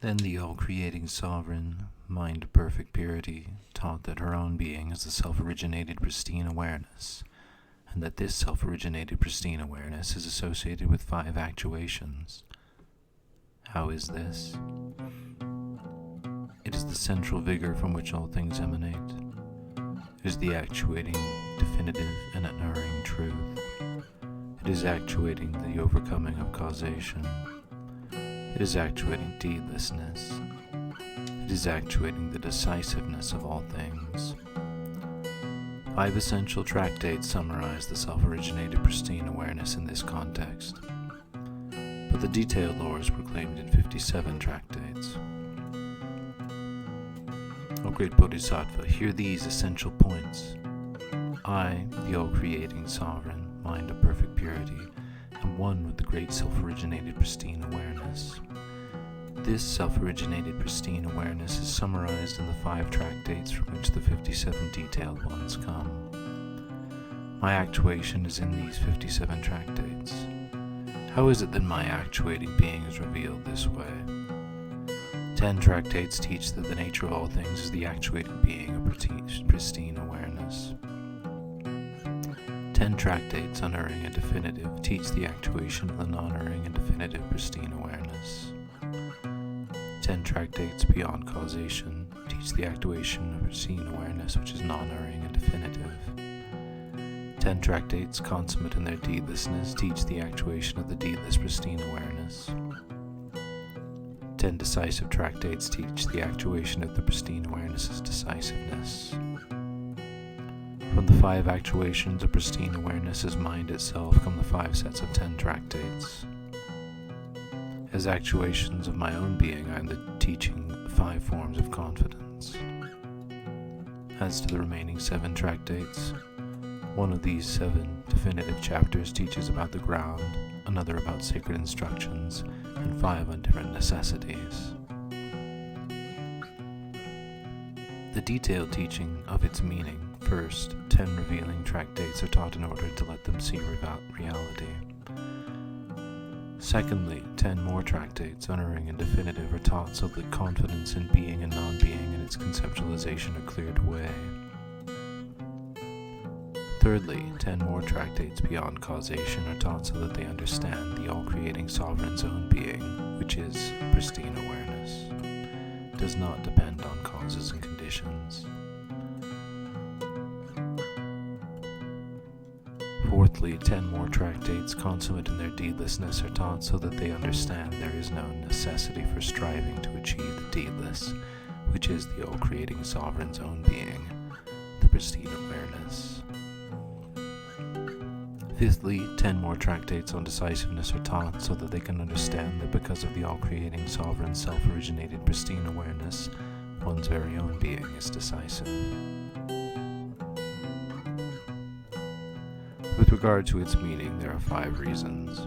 Then the all-creating sovereign, mind of perfect purity, taught that her own being is the self-originated pristine awareness, and that this self-originated pristine awareness is associated with 5 actuations. How is this? It is the central vigor from which all things emanate. It is the actuating, definitive, and unerring truth. It is actuating the overcoming of causation. It is actuating deedlessness. It is actuating the decisiveness of all things. 5 essential tractates summarize the self-originated pristine awareness in this context, but the detailed lore is proclaimed in 57 tractates. O great Bodhisattva, hear these essential points. I, the all-creating sovereign, mind of perfect purity, am one with the great self-originated pristine awareness. This self-originated pristine awareness is summarized in the 5 tractates from which the 57 detailed ones come. My actuation is in these 57 tractates. How is it that my actuating being is revealed this way? 10 tractates teach that the nature of all things is the actuating being of pristine awareness. 10 tractates, unerring and definitive, teach the actuation of the non-erring and definitive pristine awareness. 10 tractates, beyond causation, teach the actuation of pristine awareness, which is non-erring and definitive. 10 tractates, consummate in their deedlessness, teach the actuation of the deedless pristine awareness. 10 decisive tractates teach the actuation of the pristine awareness's decisiveness. From the 5 actuations of pristine awareness's mind itself come the 5 sets of 10 tractates. As actuations of my own being, I am the teaching 5 forms of confidence. As to the remaining 7 tractates, one of these 7 definitive chapters teaches about the ground, another about sacred instructions, and 5 on different necessities. The detailed teaching of its meaning. First, 10 revealing tractates are taught in order to let them see reality. Secondly, 10 more tractates, unerring and definitive, are taught so that confidence in being and non-being and its conceptualization are cleared away. Thirdly, 10 more tractates beyond causation are taught so that they understand the all-creating sovereign's own being, which is pristine awareness, does not depend on causes and conditions. Fourthly, 10 more tractates, consummate in their deedlessness, are taught so that they understand there is no necessity for striving to achieve the deedless, which is the all-creating sovereign's own being, the pristine awareness. Fifthly, 10 more tractates on decisiveness are taught so that they can understand that because of the all-creating sovereign's self-originated pristine awareness, one's very own being is decisive. With regard to its meaning, there are 5 reasons.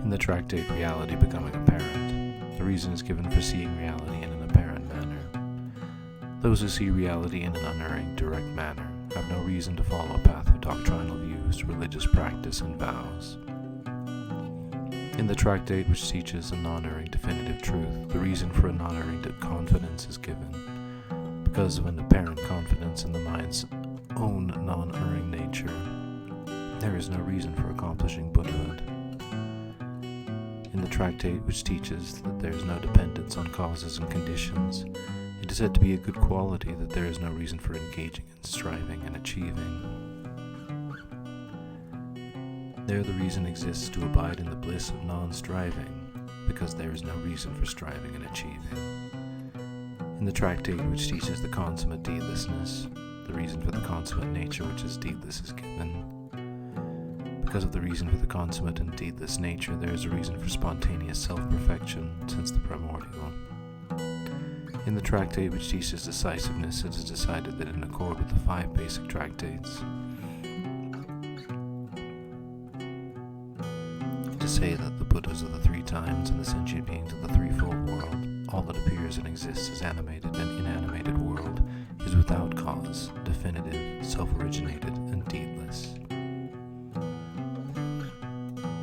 In the tractate Reality Becoming Apparent, the reason is given for seeing reality in an apparent manner. Those who see reality in an unerring, direct manner have no reason to follow a path of doctrinal views, religious practice, and vows. In the tractate which teaches a non-erring definitive truth, the reason for a non-erring confidence is given. Because of an apparent confidence in the mind's own non-erring nature, there is no reason for accomplishing Buddhahood. In the tractate which teaches that there is no dependence on causes and conditions, it is said to be a good quality that there is no reason for engaging in striving and achieving. There the reason exists to abide in the bliss of non-striving, because there is no reason for striving and achieving. In the tractate which teaches the consummate deedlessness, the reason for the consummate nature which is deedless is given. Because of the reason for the consummate and deedless nature, there is a reason for spontaneous self-perfection since the primordial. In the tractate which teaches decisiveness, it is decided that in accord with the 5 basic tractates, to say that the Buddhas of the 3 times and the sentient beings of the threefold world, all that appears and exists as animated and inanimated world, is without cause, definitive, self-originated, and deedless.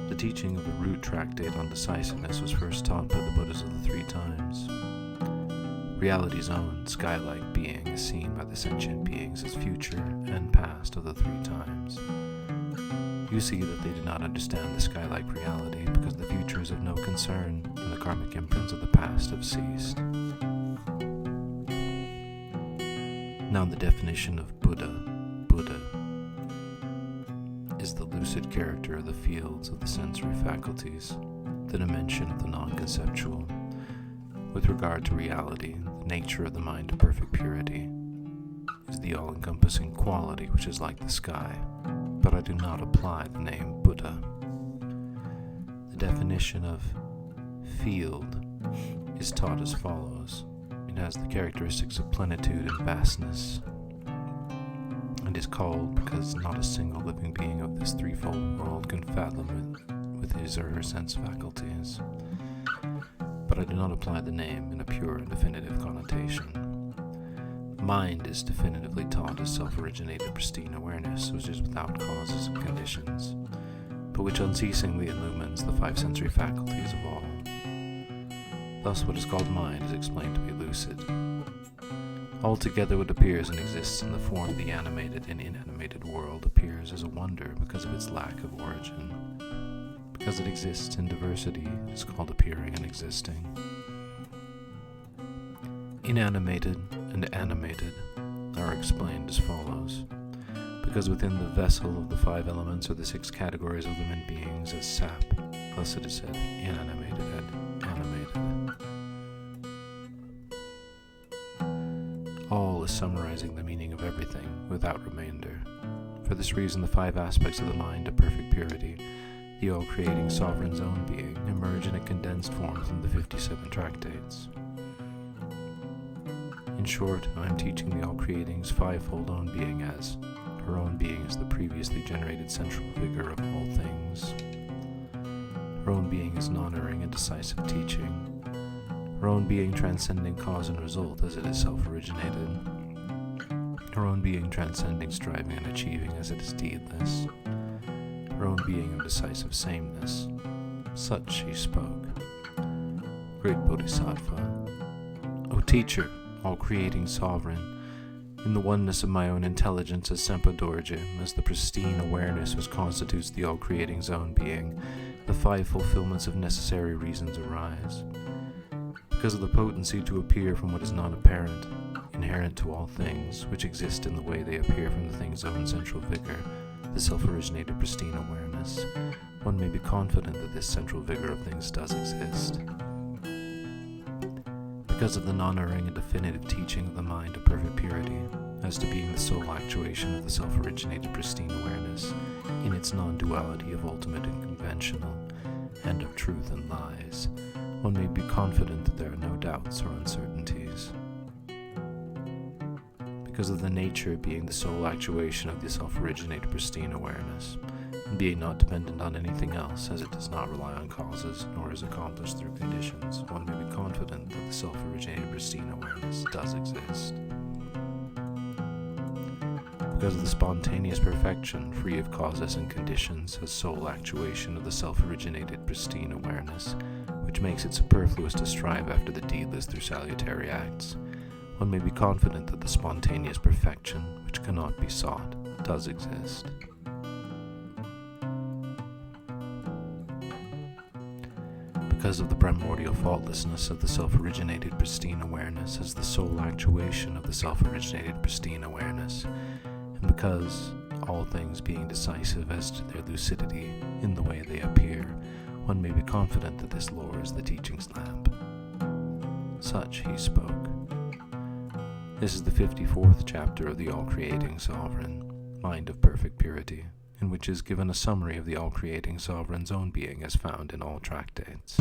The teaching of the root tractate on decisiveness was first taught by the Buddhas of the Three Times. Reality's own sky-like being is seen by the sentient beings as future and past of the Three Times. You see that they did not understand the sky-like reality because the future is of no concern and the karmic imprints of the past have ceased. Now the definition of Buddha is the lucid character of the fields of the sensory faculties, the dimension of the non-conceptual. With regard to reality, the nature of the mind of perfect purity is the all-encompassing quality which is like the sky, but I do not apply the name Buddha. The definition of field is taught as follows. It has the characteristics of plenitude and vastness, and is called because not a single living being of this threefold world can fathom it with his or her sense faculties. But I do not apply the name in a pure and definitive connotation. Mind is definitively taught as self-originated pristine awareness, which is without causes and conditions, but which unceasingly illumines the five sensory faculties of all. Thus what is called mind is explained to be lucid. Altogether what appears and exists in the form of the animated and inanimated world appears as a wonder because of its lack of origin. Because it exists in diversity, it is called appearing and existing. Inanimated and animated are explained as follows. Because within the vessel of the five elements are the six categories of living beings as sap, thus it is said inanimated and animated. All is summarizing the meaning of everything without remainder. For this reason, the five aspects of the mind of perfect purity, the all-creating sovereign's own being, emerge in a condensed form from the 57 tractates. In short, I am teaching the all-creating's fivefold own being as her own being is the previously generated central vigor of all things. Her own being is non-erring and decisive teaching. Her own being transcending cause and result as it is self-originated. Her own being transcending striving and achieving as it is deedless. Her own being of decisive sameness. Such she spoke. Great Bodhisattva, O teacher, all-creating sovereign, in the oneness of my own intelligence as Sempa Dorje, as the pristine awareness which constitutes the all-creating's own being, the five fulfillments of necessary reasons arise. Because of the potency to appear from what is not apparent, inherent to all things, which exist in the way they appear from the thing's own central vigor, the self-originated pristine awareness, one may be confident that this central vigor of things does exist. Because of the non-erring and definitive teaching of the mind of perfect purity, as to being the sole actuation of the self-originated pristine awareness, in its non-duality of ultimate and conventional, and of truth and lies, one may be confident that there are no doubts or uncertainties. Because of the nature being the sole actuation of the self-originated pristine awareness, and being not dependent on anything else as it does not rely on causes nor is accomplished through conditions, one may be confident that the self-originated pristine awareness does exist. Because of the spontaneous perfection, free of causes and conditions, as sole actuation of the self-originated pristine awareness, which makes it superfluous to strive after the deedless through salutary acts, one may be confident that the spontaneous perfection, which cannot be sought, does exist. Because of the primordial faultlessness of the self-originated pristine awareness as the sole actuation of the self-originated pristine awareness, and because, all things being decisive as to their lucidity in the way they appear, one may be confident that this lore is the teaching's lamp. Such he spoke. This is the 54th chapter of the all-creating sovereign, mind of perfect purity, in which is given a summary of the all-creating sovereign's own being as found in all tractates.